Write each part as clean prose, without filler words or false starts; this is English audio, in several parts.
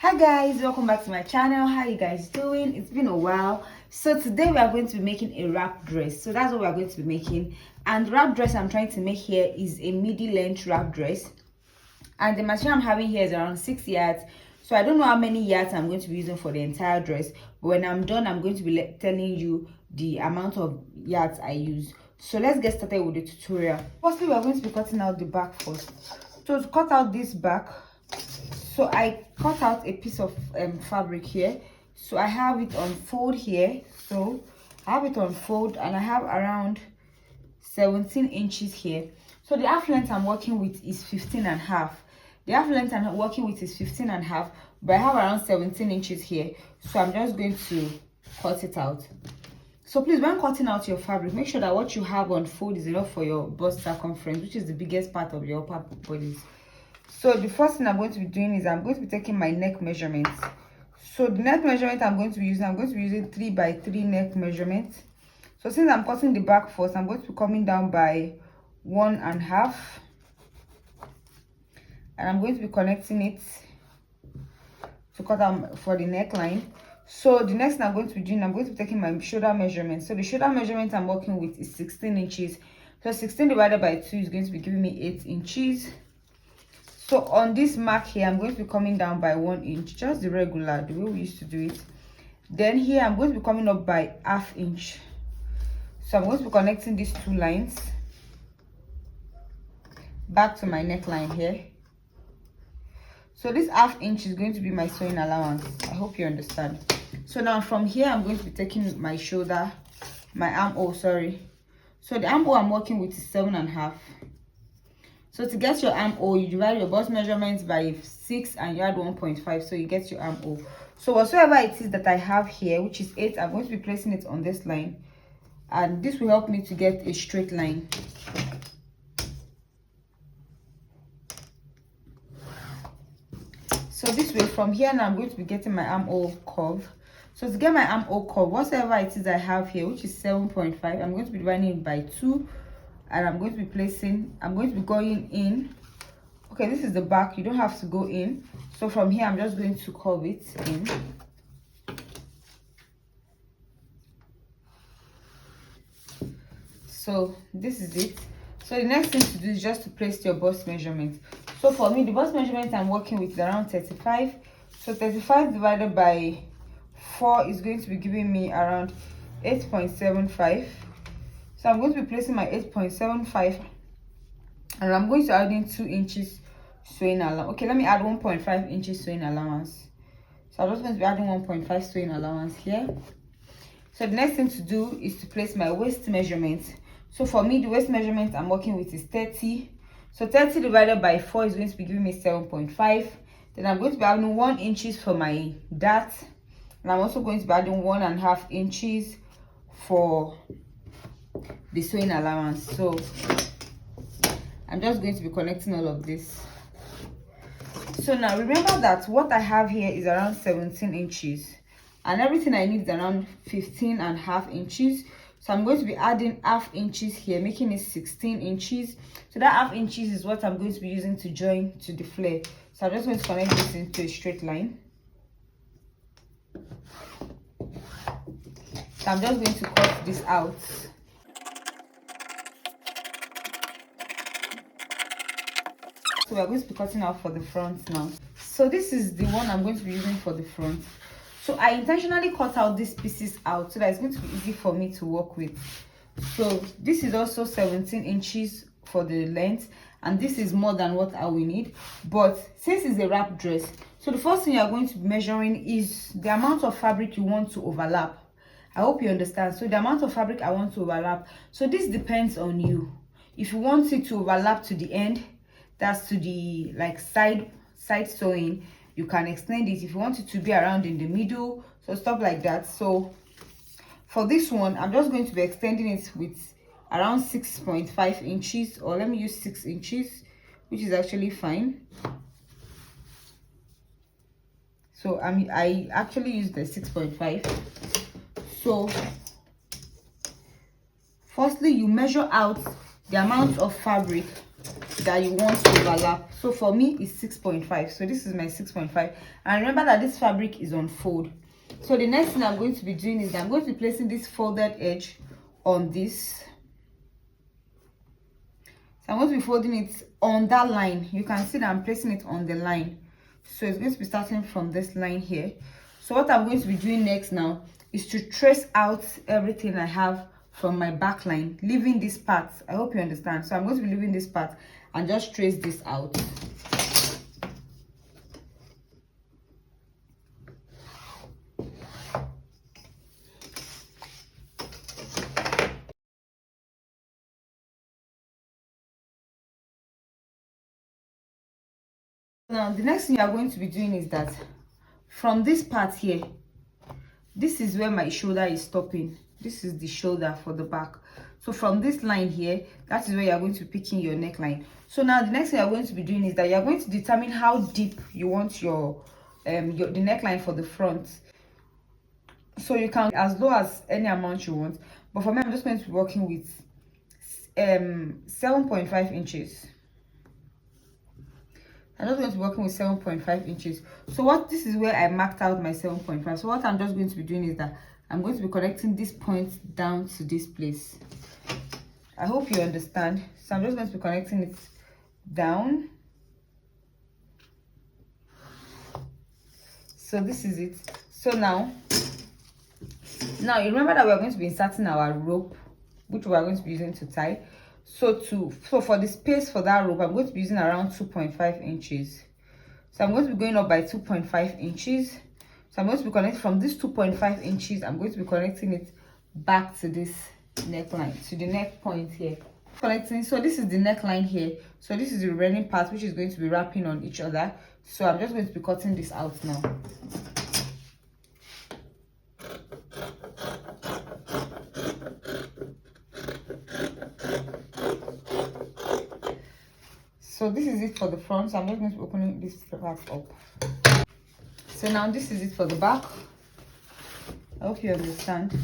Hi guys, welcome back to my channel. How you guys doing? It's been a while. So today we are going to be making a wrap dress. So that's what we are going to be making. And the wrap dress I'm trying to make here is a midi length wrap dress, and the material I'm having here is around 6 yards. So I don't know how many yards I'm going to be using for the entire dress, but when I'm done I'm going to be telling you the amount of yards I use. So let's get started with the tutorial. Firstly, we are going to be cutting out the back first. So to cut out this back, so I cut out a piece of fabric here. So I have it on fold here. So I have it on fold and I have around 17 inches here. So the half length I'm working with is 15.5. The half length I'm working with is 15.5, but I have around 17 inches here. So I'm just going to cut it out. So please, when cutting out your fabric, make sure that what you have on fold is enough for your bust circumference, which is the biggest part of your upper bodies. So the first thing I'm going to be doing is I'm going to be taking my neck measurements. So the neck measurement I'm going to be using 3 by 3 neck measurement. So since I'm cutting the back first, I'm going to be coming down by 1.5, and I'm going to be connecting it to cut out for the neckline. So the next thing I'm going to be doing, I'm going to be taking my shoulder measurement. So the shoulder measurement I'm working with is 16 inches. So 16 divided by 2 is going to be giving me 8 inches. So on this mark here, I'm going to be coming down by 1 inch, just the regular, the way we used to do it. Then here, I'm going to be coming up by ½ inch. So I'm going to be connecting these two lines back to my neckline here. So this ½ inch is going to be my sewing allowance. I hope you understand. So now from here, I'm going to be taking my shoulder, my armhole, sorry. So the armhole I'm working with is 7.5. So to get your armhole, you divide your bust measurements by 6 and you add 1.5, so you get your armhole. So whatsoever it is that I have here, which is 8, I'm going to be placing it on this line, and this will help me to get a straight line. So this way, from here now, I'm going to be getting my armhole curve. So to get my armhole curve, whatever it is I have here, which is 7.5, I'm going to be dividing it by 2. And I'm going to be going in. Okay, this is the back, you don't have to go in. So from here, I'm just going to curve it in. So this is it. So the next thing to do is just to place your bust measurement. So for me, the bust measurement I'm working with is around 35. So 35 divided by 4 is going to be giving me around 8.75. So I'm going to be placing my 8.75, and I'm going to add in 2 inches sewing allowance. Okay, let me add 1.5 inches sewing allowance. So I'm just going to be adding 1.5 sewing allowance here. So the next thing to do is to place my waist measurement. So for me, the waist measurement I'm working with is 30. So 30 divided by 4 is going to be giving me 7.5. Then I'm going to be adding 1 inches for my dart, and I'm also going to be adding 1.5 inches for the sewing allowance. So I'm just going to be connecting all of this. So now remember that what I have here is around 17 inches, and everything I need is around 15.5 inches. So I'm going to be adding ½ inches here, making it 16 inches. So that ½ inches is what I'm going to be using to join to the flare. So I'm just going to connect this into a straight line. So I'm just going to cut this out. So we're going to be cutting out for the front now. So this is the one I'm going to be using for the front. So I intentionally cut out these pieces out so that it's going to be easy for me to work with. So this is also 17 inches for the length, and this is more than what I will need. But since it's a wrap dress, so the first thing you're going to be measuring is the amount of fabric you want to overlap. I hope you understand. So the amount of fabric I want to overlap, so this depends on you. If you want it to overlap to the end, that's to the like side sewing, you can extend it. If you want it to be around in the middle, so stuff like that. So for this one, I'm just going to be extending it with around 6.5 inches, or let me use 6 inches, which is actually fine. So I actually used the 6.5. So firstly, you measure out the amount of fabric that you want to overlap. So for me it's 6.5. So this is my 6.5. And remember that this fabric is on fold. So the next thing I'm going to be doing is I'm going to be placing this folded edge on this. So I'm going to be folding it on that line. You can see that I'm placing it on the line. So it's going to be starting from this line here. So what I'm going to be doing next now is to trace out everything I have from my back line, leaving this part. I hope you understand. So I'm going to be leaving this part and just trace this out. Now the next thing you are going to be doing is that from this part here, this is where my shoulder is stopping. This is the shoulder for the back. So from this line here, that is where you are going to be picking your neckline. So now the next thing you are going to be doing is that you are going to determine how deep you want your the neckline for the front. So you can as low as any amount you want, but for me I'm just going to be working with 7.5 inches. I'm just going to be working with 7.5 inches. So what this is where I marked out my 7.5. So what I'm just going to be doing is that I'm going to be connecting this point down to this place. I hope you understand. So I'm just going to be connecting it down. So this is it. So now you remember that we're going to be inserting our rope, which we are going to be using to tie. So for the space for that rope, I'm going to be using around 2.5 inches. So I'm going to be going up by 2.5 inches. So I'm going to be connecting from this 2.5 inches. I'm going to be connecting it back to this neckline, to the neck point here. Connecting. So this is the neckline here. So this is the remaining part, which is going to be wrapping on each other. So I'm just going to be cutting this out now. So this is it for the front. So I'm just going to be opening this part up. So now this is it for the back. I hope you understand.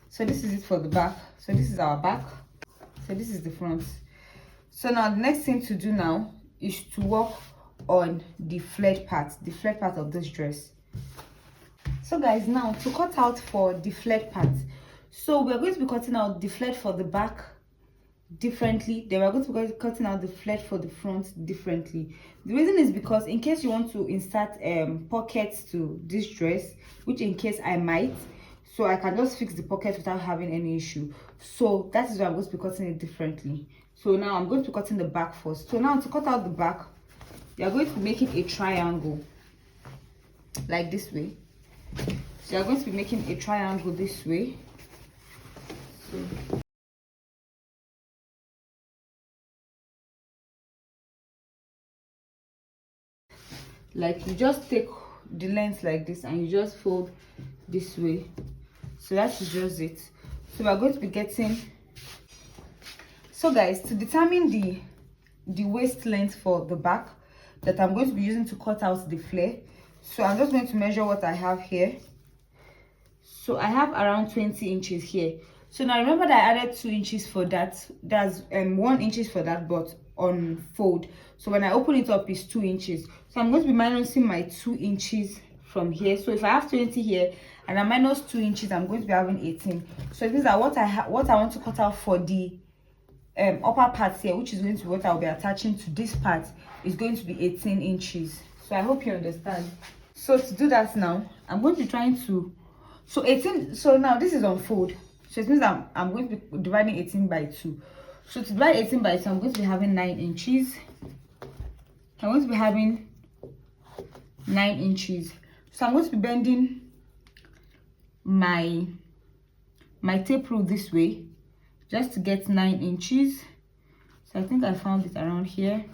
So this is it for the back. So this is our back. So this is the front. So now the next thing to do now is to work on the flared part of this dress. So guys, now to cut out for the flared part, so we're going to be cutting out the flared for the back differently, then we're going to be cutting out the flared for the front differently. The reason is because in case you want to insert pockets to this dress, which in case I might, so I can just fix the pocket without having any issue. So that is why I'm going to be cutting it differently. So now I'm going to be cutting the back first. So now to cut out the back, you're going to be making a triangle like this way. So you're going to be making a triangle this way. So like you just take the length like this and you just fold this way. So that is just it. So we're going to be getting, so guys, to determine the waist length for the back that I'm going to be using to cut out the flare, so I'm just going to measure what I have here. So I have around 20 inches here. So now remember that I added 2 inches for that. That's 1 inch for that, but on fold. So when I open it up, it's 2 inches. So I'm going to be minusing my 2 inches from here. So if I have 20 here and I minus 2 inches, I'm going to be having 18. So it means that what I want to cut out for the upper part here, which is going to be what I'll be attaching to this part, is going to be 18 inches. So I hope you understand. So to do that now, I'm going to be trying to, so 18, so now this is on fold. So it means I'm going to be dividing 18 by 2. So to divide 18 by 2, I'm going to be having 9 inches. I'm going to be having 9 inches. So I'm going to be bending my tape rule this way just to get 9 inches. So I think I found it around here.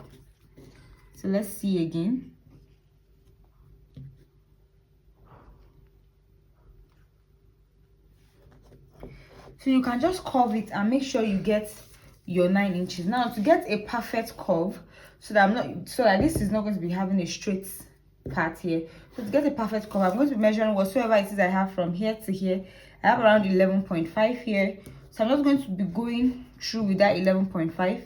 So let's see again. So you can just curve it and make sure you get your 9 inches. Now to get a perfect curve, so that this is not going to be having a straight part here. So to get a perfect curve, I'm going to be measuring whatsoever it is I have from here to here. I have around 11.5 here. So I'm just going to be going through with that 11.5.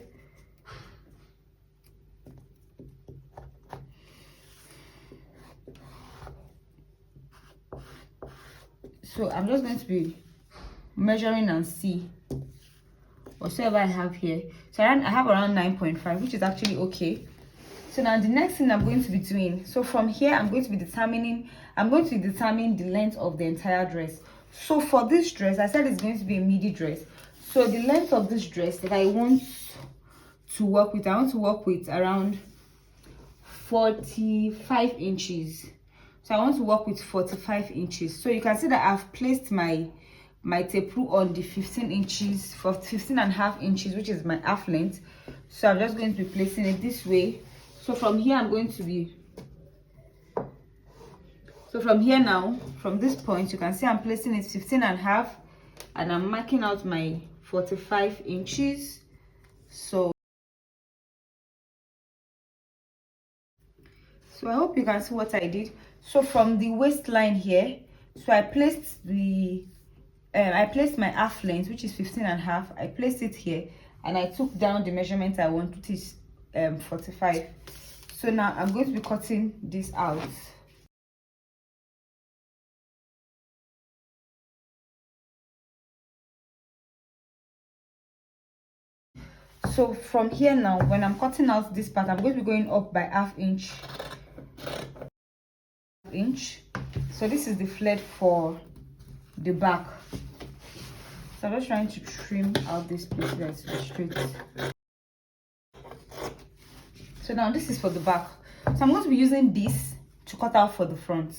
So I'm just going to be measuring and see whatever I have here. So I have around 9.5, which is actually okay. So now the next thing I'm going to be doing, so from here I'm going to determine the length of the entire dress. So for this dress, I said it's going to be a midi dress. So the length of this dress that I want to work with, I want to work with around 45 inches. So I want to work with 45 inches. So you can see that I've placed my tape rule on the 15 inches for 15.5 inches, which is my half length. So I'm just going to be placing it this way. So from here I'm going to be, so from here now, from this point, you can see I'm placing it 15.5 and I'm marking out my 45 inches. So I hope you can see what I did. So from the waistline here, so I placed my half length, which is 15.5. I placed it here and I took down the measurement I want, which is 45. So now I'm going to be cutting this out. So from here now, when I'm cutting out this part, I'm going to be going up by half inch. So this is the flared for the back. So I'm just trying to trim out this piece that's straight. So now this is for the back. So I'm going to be using this to cut out for the front.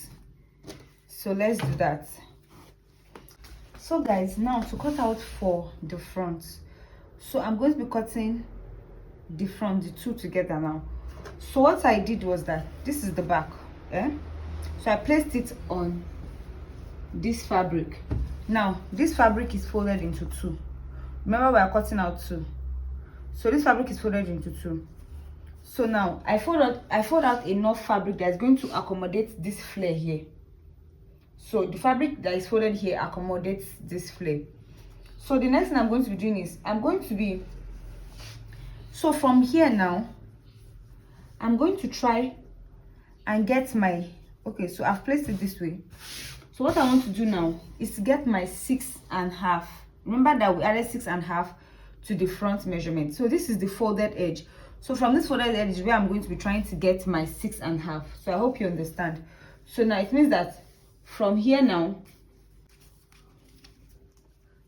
So let's do that. So guys, now to cut out for the front, so I'm going to be cutting the front, the two together now. So what I did was that this is the back, so I placed it on this fabric. Now this fabric is folded into two. Remember, we are cutting out two, so this fabric is folded into two. So now I fold out enough fabric that's going to accommodate this flare here. So the fabric that is folded here accommodates this flare. So the next thing I'm going to be doing is so from here now, I'm going to try and get my, okay, so I've placed it this way. So what I want to do now is to get my 6.5. Remember that we added 6.5 to the front measurement. So this is the folded edge. So from this folded edge is where I'm going to be trying to get my 6.5. So I hope you understand. So now it means that from here now,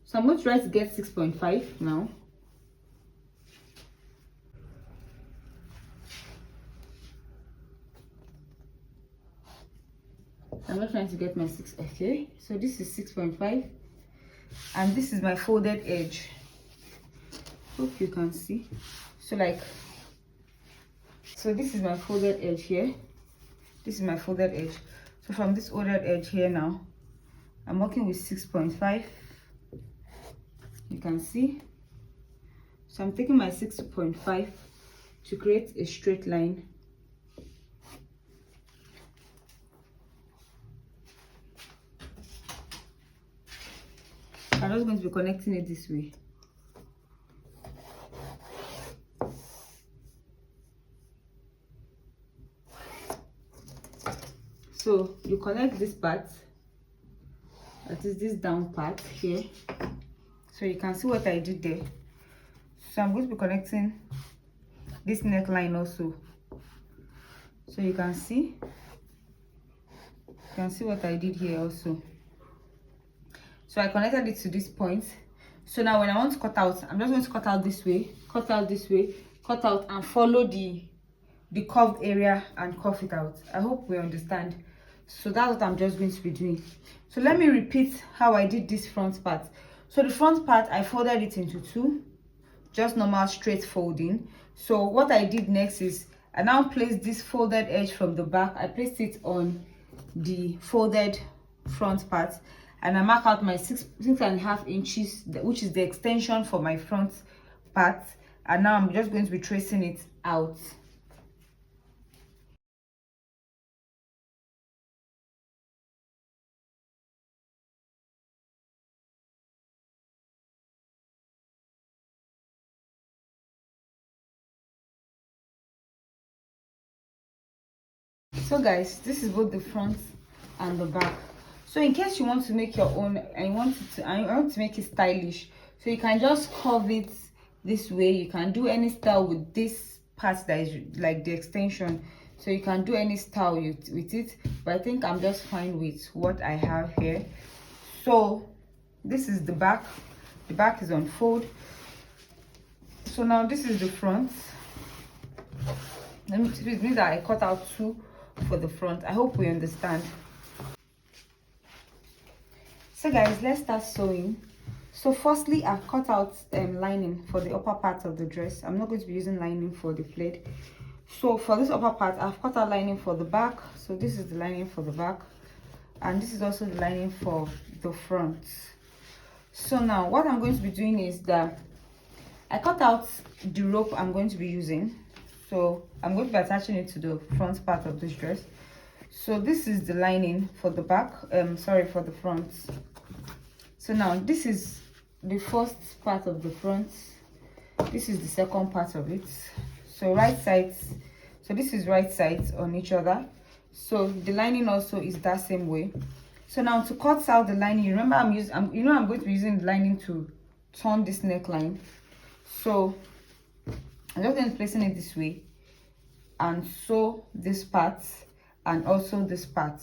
so I'm going to try to get 6.5 now. I'm not trying to get my 6. Okay, so this is 6.5 and this is my folded edge. Hope you can see. So this is my folded edge here. This is my folded edge. So from this folded edge here now, I'm working with 6.5. You can see. So I'm taking my 6.5 to create a straight line. I'm just going to be connecting it this way. So you connect this part, that is this down part here. So you can see what I did there. So I'm going to be connecting this neckline also. So you can see what I did here also. So I connected it to this point. So now when I want to cut out, I'm just going to cut out this way, cut out this way, cut out and follow the curved area and curve it out. I hope we understand. So that's what I'm just going to be doing. So let me repeat how I did this front part. So the front part, I folded it into two, just normal straight folding. So what I did next is I now placed this folded edge from the back. I placed it on the folded front part and I mark out my 6.5 inches, which is the extension for my front part. And now I'm just going to be tracing it out. So guys, this is both the front and the back. So in case you want to make your own and you want to make it stylish, so you can just curve it this way. You can do any style with this part that is like the extension, so you can do any style with it, but I think I'm just fine with what I have here. So this is the back. The back is on fold. So now this is the front. Let me it means that I cut out 2 for the front. I hope we understand. So guys, let's start sewing. So firstly, I've cut out lining for the upper part of the dress. I'm not going to be using lining for the plaid. So for this upper part, I've cut out lining for the back. So this is the lining for the back, and this is also the lining for the front. So now what I'm going to be doing is that I cut out the rope I'm going to be using. So I'm going to be attaching it to the front part of this dress. So this is the lining for the back, for the front. So now this is the first part of the front. This is the second part of it. So right sides, so this is right sides on each other. So the lining also is that same way. So now to cut out the lining, you remember I'm going to be using the lining to turn this neckline. So I'm just going to placing it this way and sew this part and also this part.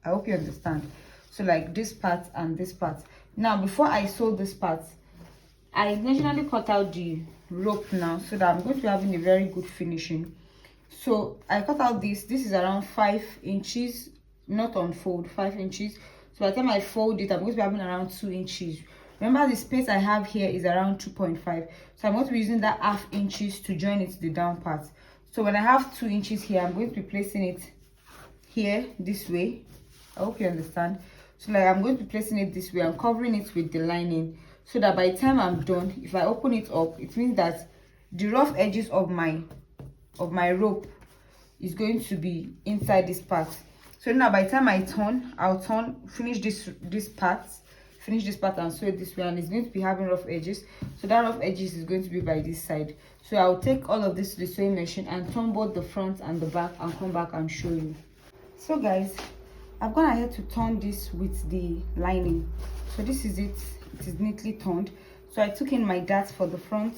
I hope you understand. So like this part and this part. Now before I sew this part, I intentionally cut out the rope now so that I'm going to be having a very good finishing. So I cut out this is around 5 inches, not on fold, 5 inches. So by the time I fold it, I'm going to be having around 2 inches. Remember the space I have here is around 2.5, so I'm going to be using that ½ inches to join it to the down part. So when I have 2 inches here, I'm going to be placing it here this way. I hope you understand. So like I'm going to be placing it this way. I'm covering it with the lining so that by the time I'm done, if I open it up, it means that the rough edges of my rope is going to be inside this part. So now by the time I'll finish this part and sew it this way, and it's going to be having rough edges. So that rough edges is going to be by this side. So I'll take all of this to the sewing machine and turn both the front and the back and come back and show you. So guys, I've gone ahead to turn this with the lining. So this is it. It is neatly turned. So I took in my darts for the front.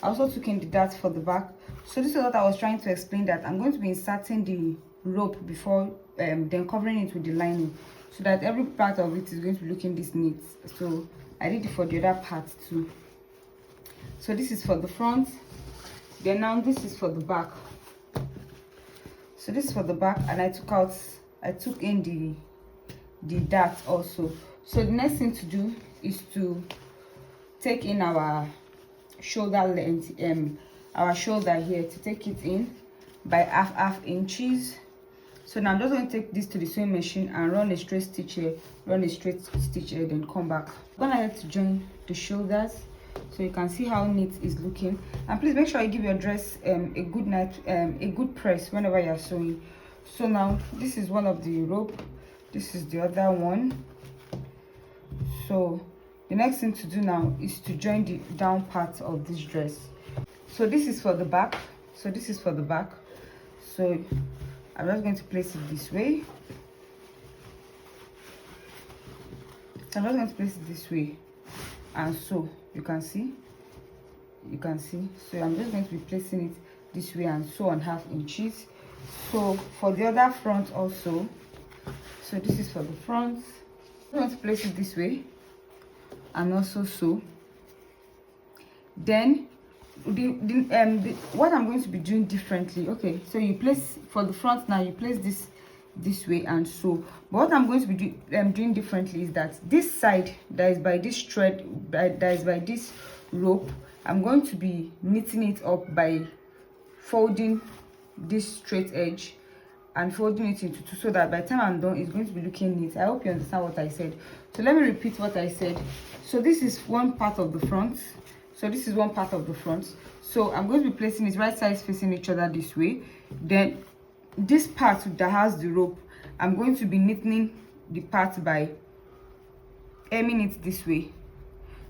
I also took in the darts for the back. So this is what I was trying to explain, that I'm going to be inserting the rope before then covering it with the lining, so that every part of it is going to be looking this neat. So I did it for the other part too. So this is for the front, then now this is for the back. So this is for the back, and I took in the dart also. So the next thing to do is to take in our shoulder length, our shoulder here, to take it in by half inches. So now I'm just going to take this to the sewing machine and run a straight stitch here, then come back. I'm gonna have to join the shoulders so you can see how neat it's looking. And please make sure you give your dress a good press whenever you're sewing. So now this is one of the rope, this is the other one. So the next thing to do now is to join the down part of this dress. So this is for the back. So I'm just going to place it this way. And so you can see. So I'm just going to be placing it this way and sew on ½ inches. So for the other front also, so this is for the front. I'm going to place it this way and also sew. Then what I'm going to be doing differently, okay, so you place for the front now, you place this way and sew. But what I'm going to be doing differently is that this side that is by this thread, that is by this rope, I'm going to be knitting it up by folding this straight edge and folding it into two, so that by the time I'm done, it's going to be looking neat. I hope you understand what I said. So let me repeat what I said. So this is one part of the front. So this is one part of the front. So I'm going to be placing it right sides facing each other this way. Then this part that has the rope, I'm going to be knitting the part by hemming it this way.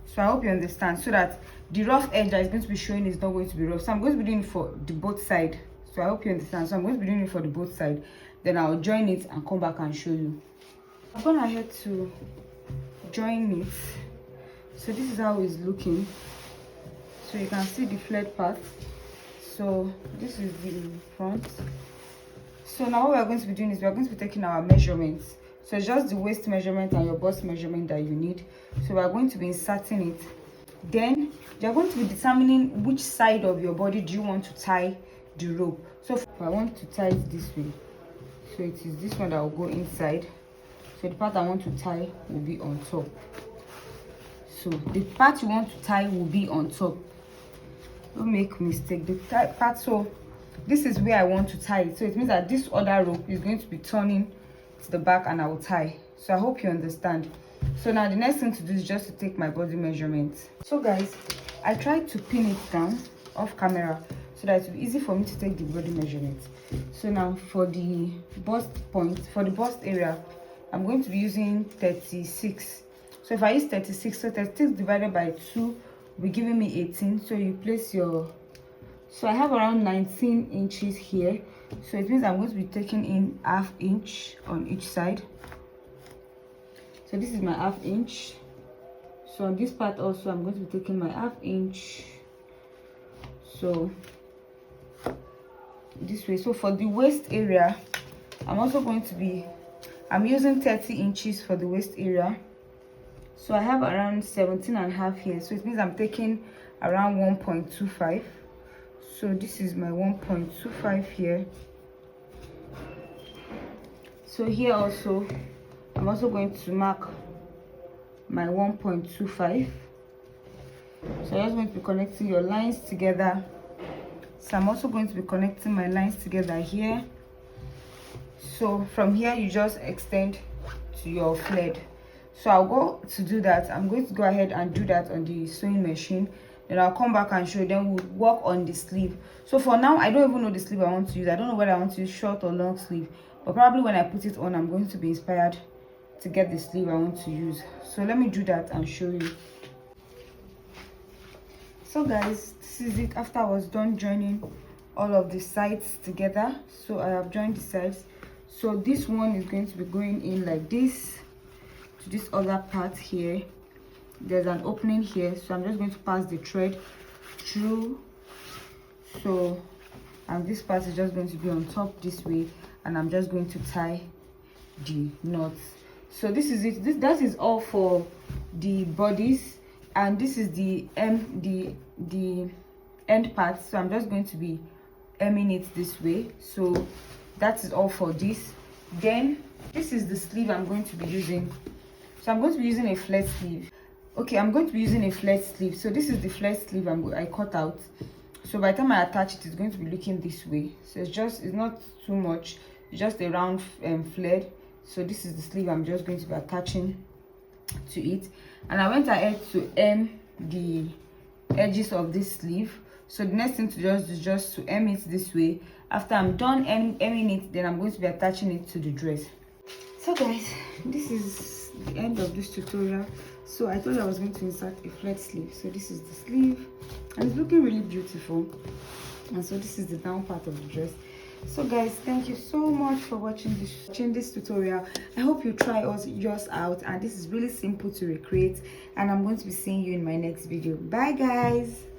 So I hope you understand, so that the rough edge that is going to be showing is not going to be rough. So I'm going to be doing it for the both side. So I hope you understand. So I'm going to be doing it for the both side. Then I'll join it and come back and show you. I've gone ahead to join it. So this is how it's looking. So you can see the flared part. So this is the front. So now what we are going to be doing is we are going to be taking our measurements. So it's just the waist measurement and your bust measurement that you need. So we are going to be inserting it. Then you are going to be determining which side of your body do you want to tie the rope. So if I want to tie it this way, so it is this one that will go inside. So the part I want to tie will be on top. So the part you want to tie will be on top. Don't make mistake. The part, so this is where I want to tie it. So it means that this other rope is going to be turning to the back and I will tie. So I hope you understand. So now the next thing to do is just to take my body measurements. So guys, I tried to pin it down off camera so that it will be easy for me to take the body measurements. So now for the bust point, for the bust area, I'm going to be using 36. So if I use 36, so 36 divided by 2 will be giving me 18. So you place your, so I have around 19 inches here. So it means I'm going to be taking in ½ inch on each side. So this is my ½ inch. So on this part also I'm going to be taking my ½ inch. So this way. So for the waist area, I'm also going to be, I'm using 30 inches for the waist area. So I have around 17.5 here. So it means I'm taking around 1.25. So this is my 1.25 here. So here also, I'm also going to mark my 1.25. So I'm just going to be connecting your lines together. So I'm also going to be connecting my lines together here. So from here you just extend to your flared. So I'll go to do that. I'm going to go ahead and do that on the sewing machine. Then I'll come back and show you. Then we'll work on the sleeve. So for now, I don't even know the sleeve I want to use. I don't know whether I want to use short or long sleeve. But probably when I put it on, I'm going to be inspired to get the sleeve I want to use. So let me do that and show you. So guys, this is it after I was done joining all of the sides together. So I have joined the sides. So this one is going to be going in like this to this other part here. There's an opening here, so I'm just going to pass the thread through. So and this part is just going to be on top this way, and I'm just going to tie the knots. So this is it. That is all for the bodies, and this is the the end part. So I'm just going to be hemming it this way. So that is all for this. Then this is the sleeve I'm going to be using. So I'm going to be using a flat sleeve. Okay, I'm going to be using a flat sleeve. So this is the flat sleeve I cut out. So by the time I attach it, it's going to be looking this way. So it's not too much. It's just a round flared. So this is the sleeve I'm just going to be attaching to it. And I went ahead to hem the edges of this sleeve. So the next thing to just do is just to hem it this way. After I'm done hemming it, then I'm going to be attaching it to the dress. So guys, this is the end of this tutorial. So I thought I was going to insert a flat sleeve. So this is the sleeve, and it's looking really beautiful. And so this is the down part of the dress. So guys, thank you so much for watching this tutorial. I hope you try yours out, and this is really simple to recreate. And I'm going to be seeing you in my next video. Bye guys.